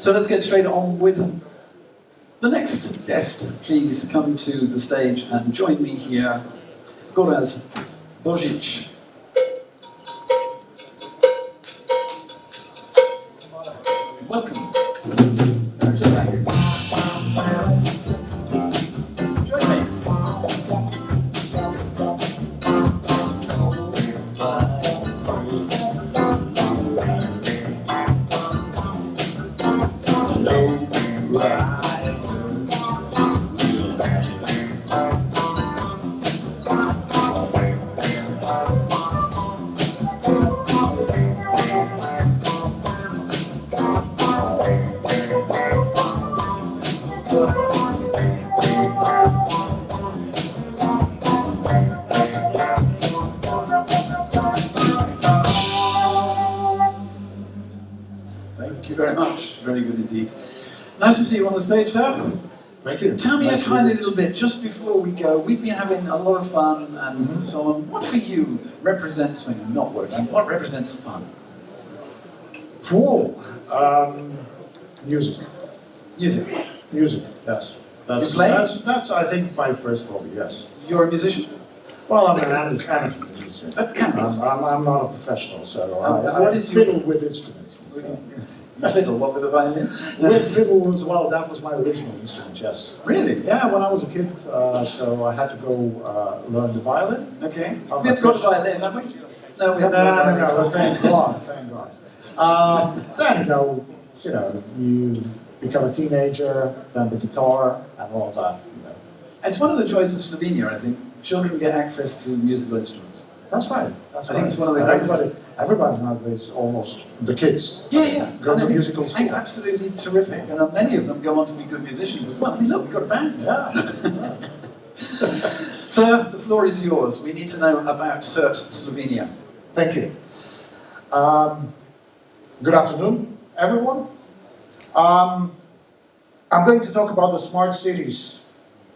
So let's get straight on with the next guest. Please come to the stage and join me here, Gorazd Božič. Welcome. Join me. Thank you very much. Very good indeed. Nice to see you on the stage, sir. Thank you. Tell me a tiny little bit, just before we go. We've been having a lot of fun and so on. What for you represents, when you're not working, what represents fun? Music. Music. Music, yes. You play? That's, I think, my first hobby, yes. You're a musician? Well, I'm an amateur musician. That counts. I'm not a professional, so what I is your- fiddle with instruments. You fiddle, what, with a violin? With fiddle as well, that was my original instrument, yes. Really? Yeah, when I was a kid, so I had to go learn the violin. Okay. Oh, We've got a violin, have we? No, we haven't. No, thank God, thank God. Then, you become a teenager, then the guitar, and all that. It's one of the joys of Slovenia, I think. Children get access to musical instruments. That's right. I think it's one of the greatest. Everybody nowadays, almost the kids, Yeah. go to And musical school. absolutely terrific. And many of them go on to be good musicians as well. I mean, look, we've got a band. Yeah. Sir, the floor is yours. We need to know about SI-CERT Slovenia. Thank you. Good afternoon, everyone. I'm going to talk about the smart cities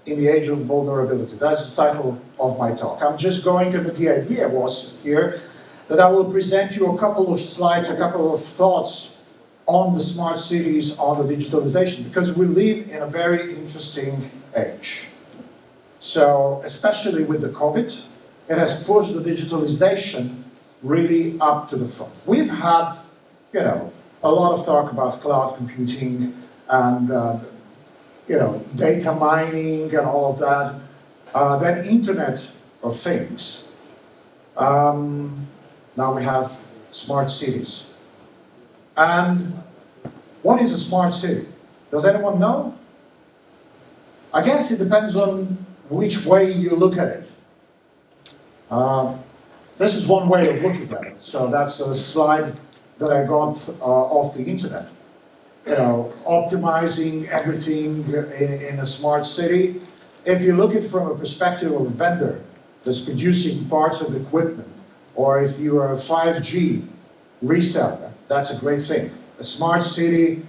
in the age of vulnerability. That's the title of my talk. I'm just going to, the idea was here that I will present you a couple of slides, a couple of thoughts on the smart cities, on the digitalization, because we live in a very interesting age. So, especially with the COVID, it has pushed the digitalization really up to the front. We've had, a lot of talk about cloud computing and data mining and all of that. Then Internet of Things. Now we have smart cities. And what is a smart city? Does anyone know? I guess it depends on which way you look at it. This is one way of looking at it. So that's a slide that I got off the internet. Optimizing everything in a smart city. If you look at it from a perspective of a vendor that's producing parts of equipment, or if you are a 5G reseller, that's a great thing. A smart city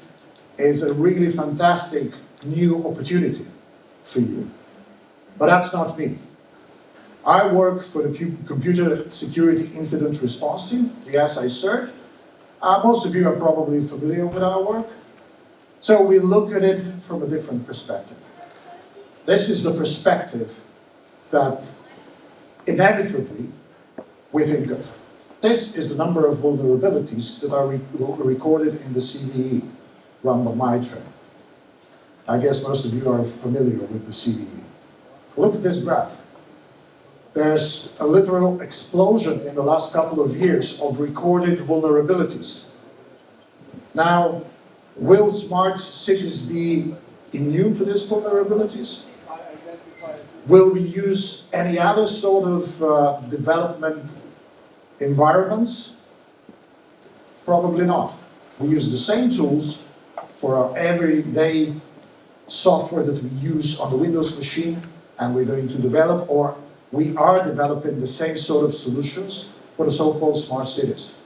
is a really fantastic new opportunity for you. But that's not me. I work for the Computer Security Incident Response Team, the SI-CERT. Most of you are probably familiar with our work. So we look at it from a different perspective. This is the perspective that inevitably we think of. This is the number of vulnerabilities that are recorded in the CVE, run by MITRE. I guess most of you are familiar with the CVE. Look at this graph. There's a literal explosion in the last couple of years of recorded vulnerabilities. Now, will smart cities be immune to these vulnerabilities? Will we use any other sort of development environments? Probably not. We use the same tools for our everyday software that we use on the Windows machine, and we're going to develop, or we are developing the same sort of solutions for the so-called smart cities.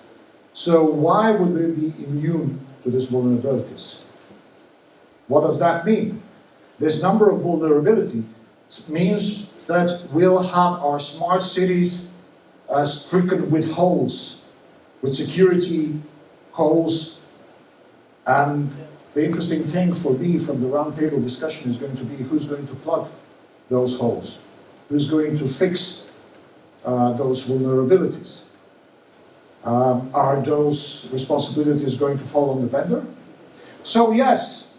So why would we be immune to these vulnerabilities. What does that mean? This number of vulnerability means that we'll have our smart cities stricken with holes, with security holes. And the interesting thing for me from the roundtable discussion is going to be who's going to plug those holes, who's going to fix those vulnerabilities. Are those responsibilities going to fall on the vendor? So yes,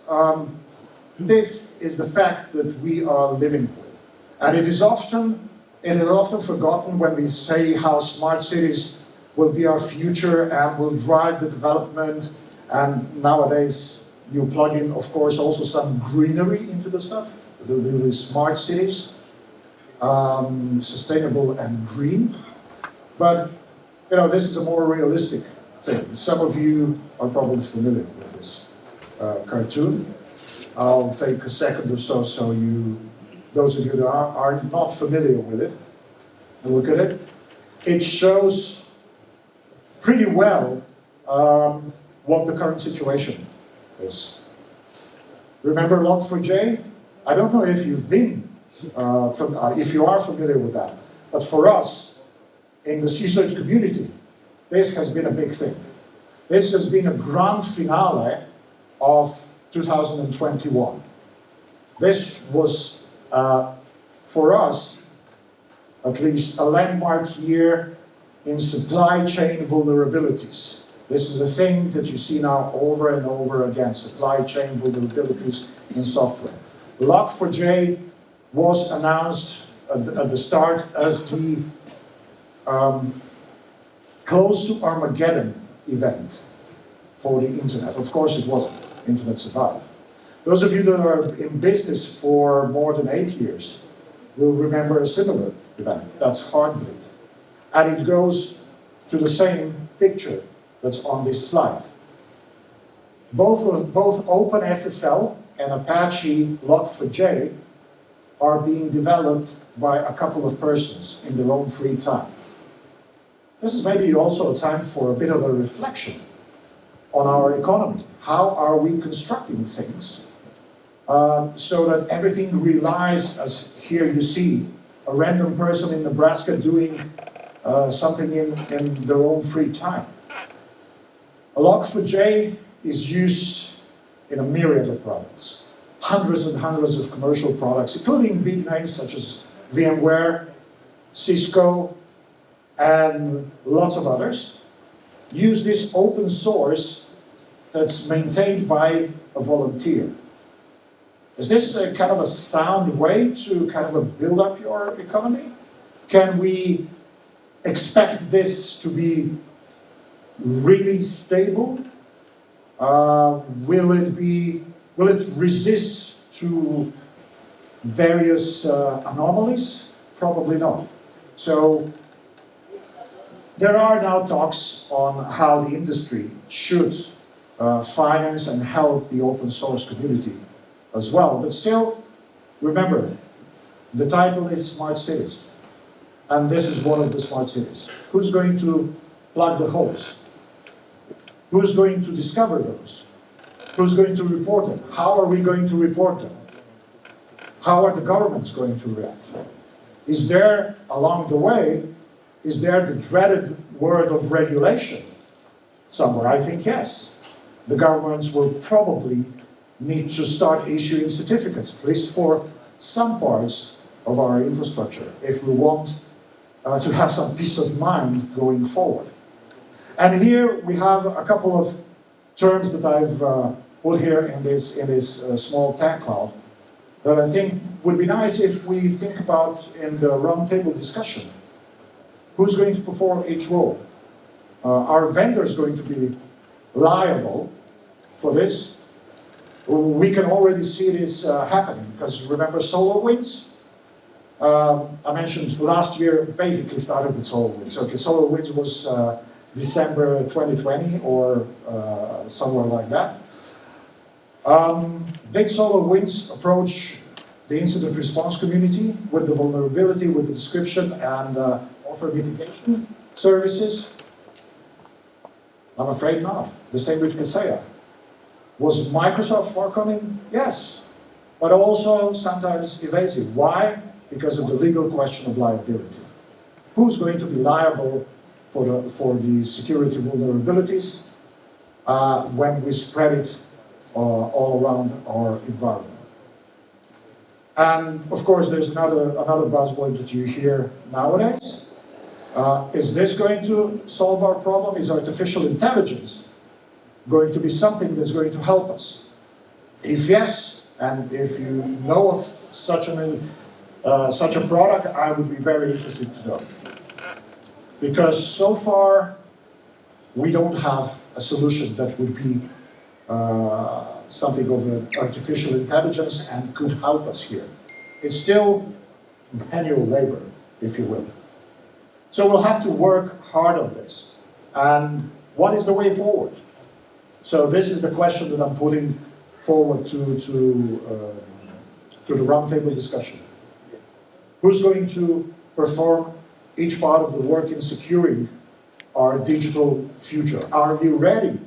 this is the fact that we are living with. And it is often forgotten when we say how smart cities will be our future and will drive the development. And nowadays, you plug in, of course, also some greenery into the stuff. There will be smart cities, sustainable and green. But, you know, this is a more realistic thing. Some of you are probably familiar with this cartoon. I'll take a second or so, those of you that are not familiar with it, look at it. It shows pretty well what the current situation is. Remember Log4j? I don't know if you've been, if you are familiar with that, but for us, in the SI-CERT community, this has been a big thing. This has been a grand finale of 2021. This was, for us, at least, a landmark year in supply chain vulnerabilities. This is a thing that you see now over and over again, supply chain vulnerabilities in software. Log4j was announced at the start as the close to Armageddon event for the internet. Of course it wasn't. Internet survived. Those of you that are in business for more than 8 years will remember a similar event. That's Heartbleed. And it goes to the same picture that's on this slide. Both OpenSSL and Apache Log4j are being developed by a couple of persons in their own free time. This is maybe also a time for a bit of a reflection on our economy. How are we constructing things so that everything relies, as here you see, a random person in Nebraska doing something in their own free time. Log4j is used in a myriad of products. Hundreds and hundreds of commercial products, including big names such as VMware, Cisco, and lots of others, use this open source that's maintained by a volunteer. Is this a kind of a sound way to kind of build up your economy? Can we expect this to be really stable? Will it resist to various anomalies? Probably not. So there are now talks on how the industry should finance and help the open source community as well. But still, remember, the title is Smart Cities. And this is one of the smart cities. Who's going to plug the holes? Who's going to discover those? Who's going to report them? How are we going to report them? How are the governments going to react? Is there, along the way, is there the dreaded word of regulation somewhere? I think yes. The governments will probably need to start issuing certificates, at least for some parts of our infrastructure, if we want to have some peace of mind going forward. And here we have a couple of terms that I've put here in this small tag cloud that I think would be nice if we think about in the roundtable discussion. Who's going to perform each role? Are vendors going to be liable for this? We can already see this happening, because remember SolarWinds? I mentioned last year basically started with SolarWinds. Okay, SolarWinds was December 2020 or somewhere like that. Big SolarWinds approach the incident response community with the vulnerability, with the description, and offer mitigation services. I'm afraid not. The same with Kaseya. Was Microsoft forthcoming? Yes, but also sometimes evasive. Why? Because of the legal question of liability. Who's going to be liable for the security vulnerabilities when we spread it all around our environment? And of course, there's another buzzword that you hear nowadays. Is this going to solve our problem? Is artificial intelligence going to be something that's going to help us? If yes, and if you know of such a product, I would be very interested to know. Because so far, we don't have a solution that would be something of an artificial intelligence and could help us here. It's still manual labor, if you will. So we'll have to work hard on this. And what is the way forward? So this is the question that I'm putting forward to the roundtable discussion. Who's going to perform each part of the work in securing our digital future? Are you ready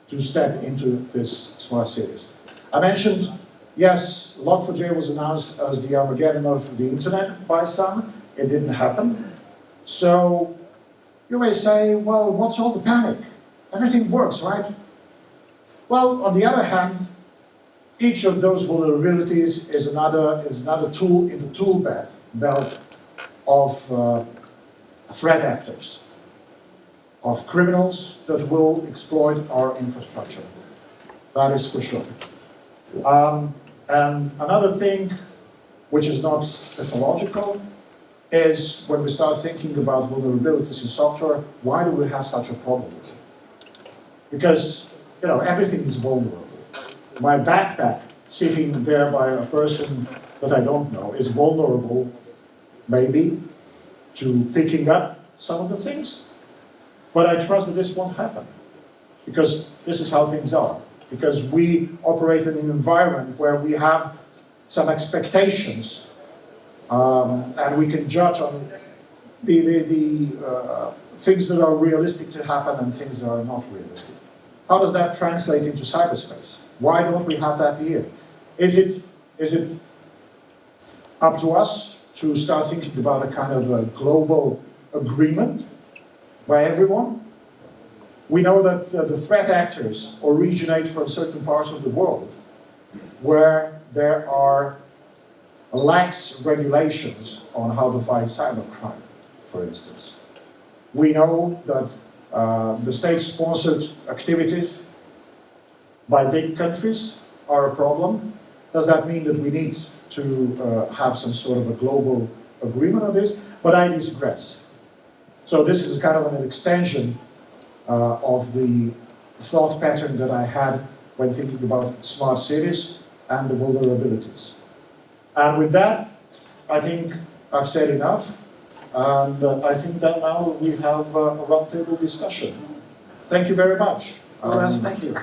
to step into this smart cities? I mentioned, yes, Log4j was announced as the Armageddon of the internet by some. It didn't happen. So you may say, well, what's all the panic? Everything works, right? Well, on the other hand, each of those vulnerabilities is another tool in the tool belt of threat actors, of criminals that will exploit our infrastructure. That is for sure. And another thing, which is not technological, is when we start thinking about vulnerabilities in software, why do we have such a problem with it? Because, everything is vulnerable. My backpack sitting there by a person that I don't know is vulnerable, maybe, to picking up some of the things. But I trust that this won't happen, because this is how things are. Because we operate in an environment where we have some expectations, and we can judge on the things that are realistic to happen and things that are not realistic. How does that translate into cyberspace? Why don't we have that here? Is it up to us to start thinking about a kind of a global agreement by everyone? We know that the threat actors originate from certain parts of the world where there are lax regulations on how to fight cybercrime, for instance. We know that the state-sponsored activities by big countries are a problem. Does that mean that we need to have some sort of a global agreement on this? But I digress. So this is kind of an extension of the thought pattern that I had when thinking about smart cities and the vulnerabilities. And with that, I think I've said enough. And I think that now we have a roundtable discussion. Thank you very much. Gorazd, thank you.